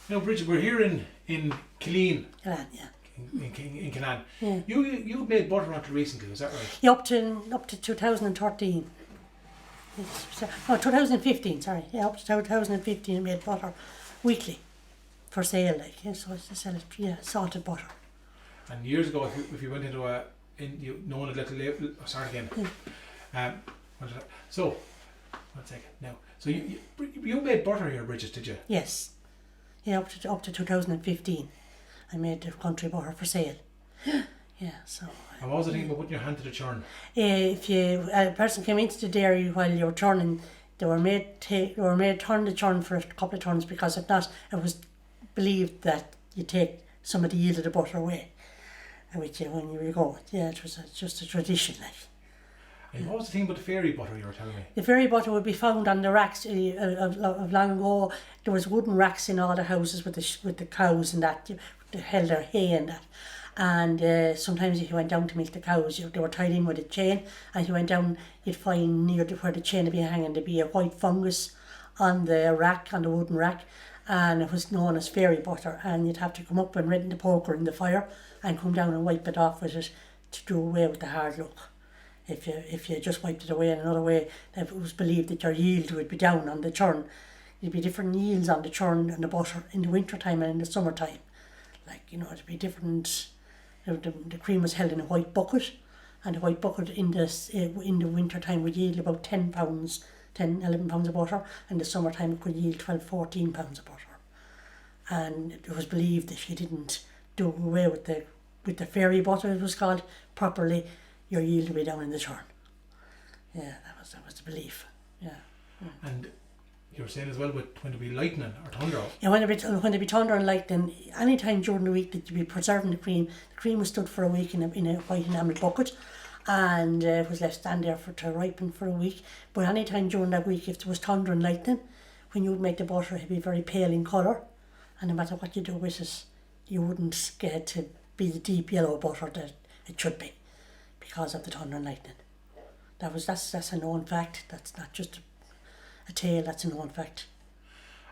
Now, Bridget, we're here in Killeen. Killanne, yeah. In Killanne. Yeah. You made butter until recently, is that right? Yeah, up to 2013. No, 2015, sorry. Yeah, up to 2015 I made butter weekly for sale, like. Yeah, so I used to sell it, yeah, salted butter. And years ago, if you went into no one had let the start again. So, 1 second now. So you made butter here, Bridget, did you? Yes. Yeah, up to 2015. I made the country butter for sale. Yeah, so. And what was the thing about putting your hand to the churn? If a person came into the dairy while you were turning, they were made turn the churn for a couple of turns, because if not, it was believed that you take some of the yield of the butter away with you when you go. Yeah, it was just a tradition, like. And what was the thing about the fairy butter you were telling me? The fairy butter would be found on the racks of long ago. There was wooden racks in all the houses with the cows and that. They held their hay and that. And sometimes if you went down to milk the cows, they were tied in with a chain. And if you went down, you'd find near where the chain would be hanging, there'd be a white fungus on the rack, on the wooden rack. And it was known as fairy butter. And you'd have to come up and redden the poker in the fire and come down and wipe it off with it to do away with the hard look. If you just wiped it away in another way, it was believed that your yield would be down on the churn. There'd be different yields on the churn and the butter in the winter time and in the summertime. Like, it'd be different. The cream was held in a white bucket, and the white bucket in the winter time would yield about 11 pounds of butter, and the summertime it could yield 12, 14 pounds of butter. And it was believed if you didn't do away with the fairy butter, it was called, properly, your yield would be down in the churn. Yeah, that was the belief. Yeah. And you were saying as well, when there be lightning or thunder. Yeah, when there be thunder and lightning, any time during the week that you'd be preserving the cream was stood for a week in a white enamel bucket, and it was left stand there to ripen for a week. But any time during that week, if there was thunder and lightning, when you would make the butter, it'd be very pale in colour, and no matter what you do with it, you wouldn't get it to be the deep yellow butter that it should be, because of the thunder and lightning. That's a known fact. That's not just a tale, that's a known fact.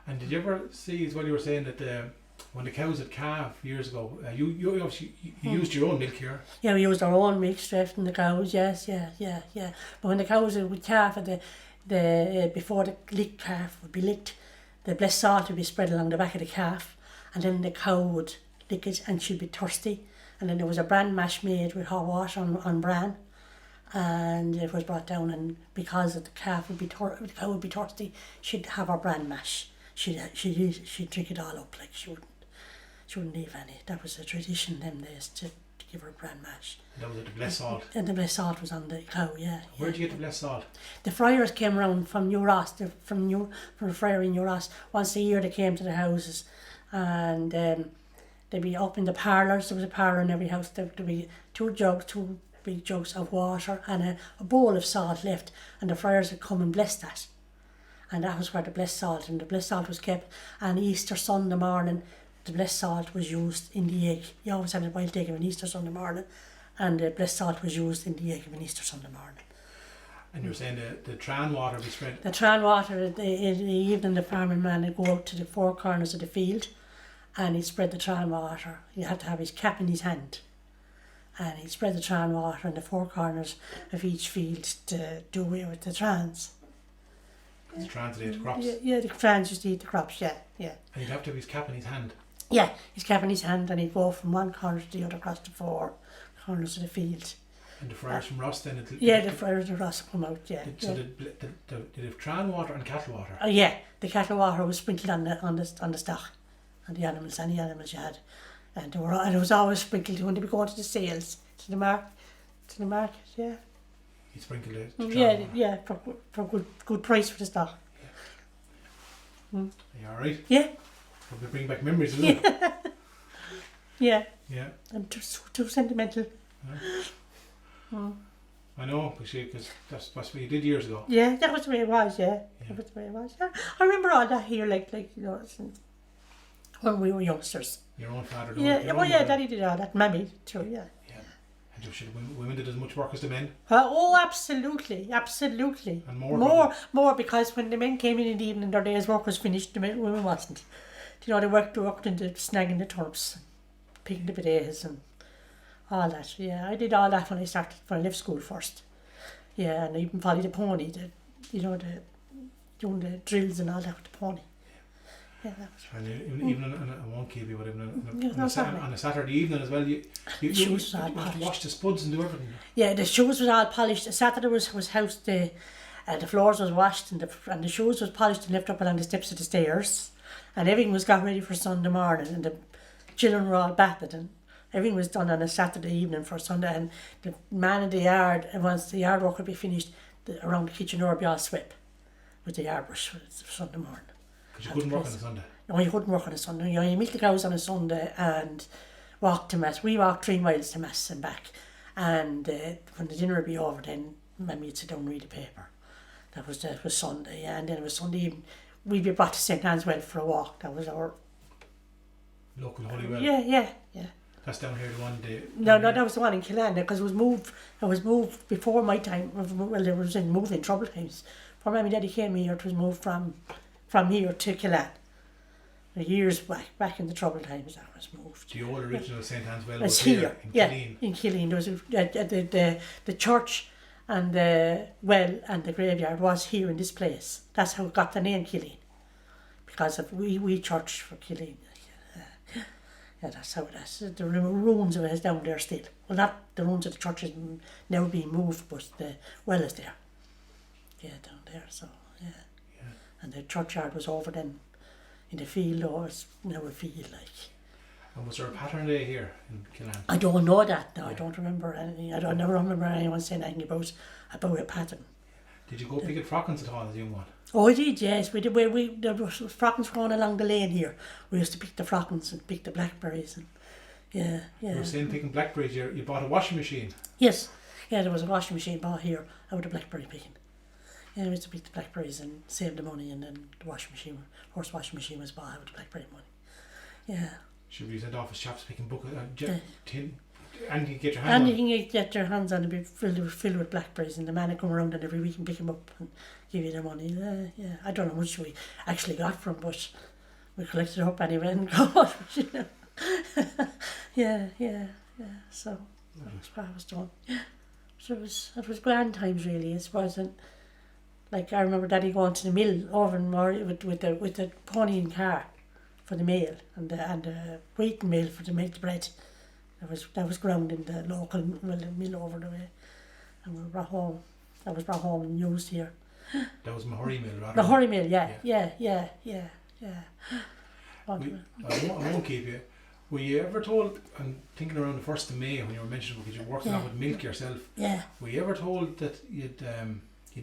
And did you ever see, as well, you were saying that when the cows had calved years ago, you obviously used your own milk here? Yeah, we used our own milk straight from the cows, yes, yeah. But when the cows would calve, before the licked calf would be licked, the blessed salt would be spread along the back of the calf, and then the cow would lick it and she'd be thirsty. And then there was a bran mash made with hot water on bran, and it was brought down, and because the cow would be thirsty, she'd have her bran mash. She'd drink it all up, like she wouldn't leave any. That was a tradition them days to give her bran mash. And that was the blessed salt. And the blessed salt was on the cow, yeah. Where did you get the blessed salt? The friars came round from New Ross, from the friary in New Ross. Once a year they came to the houses, and they'd be up in the parlours. There was a parlour in every house. There'd be two big jugs of water and a bowl of salt left, and the friars would come and bless that. And that was where the blessed salt was kept. And Easter Sunday morning, the blessed salt was used in the egg. You always had a boiled egg of an Easter Sunday morning, and the blessed salt was used in the egg of an Easter Sunday morning. And you were saying the tran water be spread? The tran water, in the evening the farming man would go out to the four corners of the field, and he'd spread the tran water. He had to have his cap in his hand, and he'd spread the tran water in the four corners of each field to do away with the trans. The trans would eat the crops? Yeah, the trans used to eat the crops, yeah. And he'd have to have his cap in his hand? Yeah, his cap in his hand, and he'd go from one corner to the other across the four corners of the field. And the friars from Ross then? The friars from Ross come out, yeah. Did they have tran water and cattle water? Yeah, the cattle water was sprinkled on the stock, on the animals, any animals you had. And it was always sprinkled when they were going to the sales, to the market, yeah. You sprinkled it? Yeah, for good price for the stock. Yeah. Are you alright? Yeah. Probably bring back memories, isn't it? Yeah. Yeah. I'm too sentimental. Yeah. I know, because that's what you did years ago. Yeah, that was the way it was, yeah. That was the way it was. Yeah. I remember all that here, like when we were youngsters. Your own father did? Yeah, Daddy did all that, Mammy too, yeah. And women did as much work as the men? Oh, absolutely. And more? More, because when the men came in the evening, their day's work was finished, the women wasn't. they worked into snagging the turnips, picking the potatoes and all that. Yeah, I did all that when I left school first. Yeah, and I even followed the pony, doing the drills and all that with the pony. Yeah, that was And even I won't keep you, but even on a Saturday evening as well, you shoes was all have to polished. wash the spuds and do everything. Yeah, the shoes was all polished. The Saturday was housed, the floors was washed and the shoes was polished and left up along the steps of the stairs, and everything was got ready for Sunday morning, and the children were all bathed, and everything was done on a Saturday evening for Sunday, and the man in the yard, and once the yard work would be finished, around the kitchen door would be all swept with the yard brush for Sunday morning. Because you couldn't work on a Sunday. No, you couldn't work on a Sunday. You milk the cows on a Sunday and walk to Mass. We walked 3 miles to Mass and back. And when the dinner would be over, then Mammy would sit down and read the paper. That was Sunday, yeah. And then it was Sunday evening. We'd be brought to St. Anne's Well for a walk. That was our... Local Holy Well. Yeah. That's down here the one day. No, that was the one in Killanne, because it was moved before my time. Well, it was in moving trouble times. Before Mammy and Daddy came here, it was moved from here to Killanne. Years back in the trouble times, that was moved. The old original St. Anne's Well was was here in yeah, Killeen. in Killeen. There was the church and the well and the graveyard was here in this place. That's how it got the name Killeen, because of we church for Killeen. Yeah, that's how it is. The ruins of it is down there still. Well, not the ruins of the church is now being moved, but the well is there. Yeah, down there. So yeah. And the churchyard was over then in the field, or it's now a field like. And was there a pattern day here in Killanne? I don't know that. No, I don't remember anything. I never remember anyone saying anything about a pattern. Did you go picking frockins at all as a young one? Oh, I did, yes. We did. There were frockins growing along the lane here. We used to pick the frockins and pick the blackberries and yeah. You were saying picking blackberries. You bought a washing machine. Yes, yeah. There was a washing machine bought here out of blackberry picking. Yeah, we used to pick the blackberries and save the money, and then the washing machine was bought out of blackberry money. Yeah. Should be sent off as shops picking tin. And you get your hands on. Anything you get your hands on to be filled with blackberries, and the man would come around and every week and pick them up and give you the money. Yeah, I don't know how much we actually got from, but we collected it up anyway and got it. Yeah. So that was what I was doing. So it was grand times really. It wasn't like I remember Daddy going to the mill over in Murray with the pony and car for the meal and the wheaten meal to make the bread. That was ground in the local mill over the way, and we brought home. That was brought home and used here. That was Mahurry mill, rather. Mahurry mill, yeah. I won't keep you. Were you ever told, I'm thinking around the 1st of May when you were mentioning because you worked a lot with milk yourself, were you ever told that you'd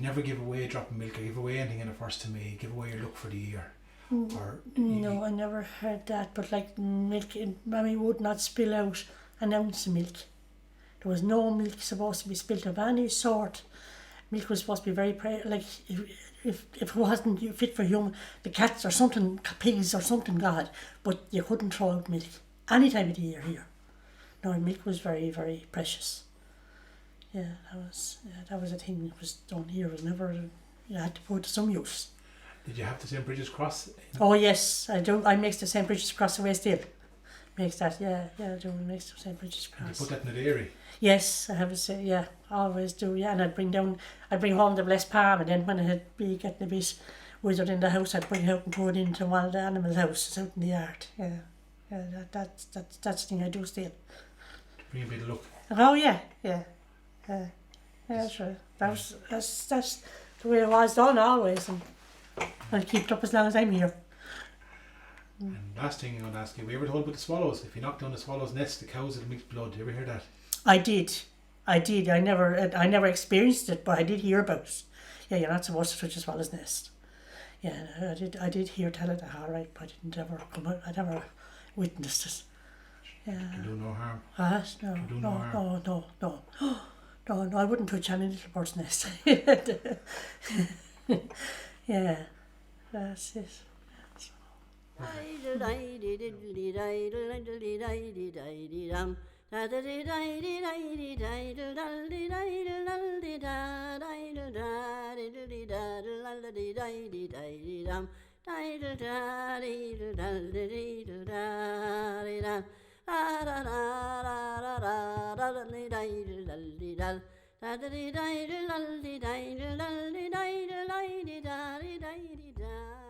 never give away a drop of milk or give away anything on the 1st of May, give away your luck for the year? Or no, I never heard that, but like milk, Mammy would not spill out an ounce of milk. There was no milk supposed to be spilt of any sort. Milk was supposed to be very if it wasn't fit for human, the cats or something, pigs or something got it, but you couldn't throw out milk any time of the year here. No, milk was very, very precious. Yeah, that was a thing that was done here. It was never, you had to put it to some use. Did you have the St. Bridget's cross? Oh yes, I do. I mix the St. Bridget's cross away still. Makes that, yeah, I do. Mix the St. Bridget's cross. And you put that in the dairy? Yes, I have to say, yeah, always do, yeah. And I'd bring home the blessed palm, and then when it had be getting a bit withered in the house, I'd bring it out and put it into one of the animal houses out in the yard. Yeah, that's the thing I do still. To bring a bit of luck. Oh yeah, that's right. That's the way it was done always, and I'll keep it up as long as I'm here. And last thing I'm going to ask you, were you ever told about the swallows? If you knock down the swallow's nest, the cows will mix blood. Did you ever hear that? I did. I never experienced it, but I did hear about it. Yeah, you're not supposed to touch a swallow's nest. Yeah, I did hear tell it all right, but I didn't ever come out. I never witnessed it. Yeah. Can do no harm. No, Can do no harm. No, I wouldn't touch any little bird's nest. Yeah, that's it. diddle da diddle dal diddle da diddle da da da da da da da diddle dal diddle da da diddle dal diddle dal diddle da da da da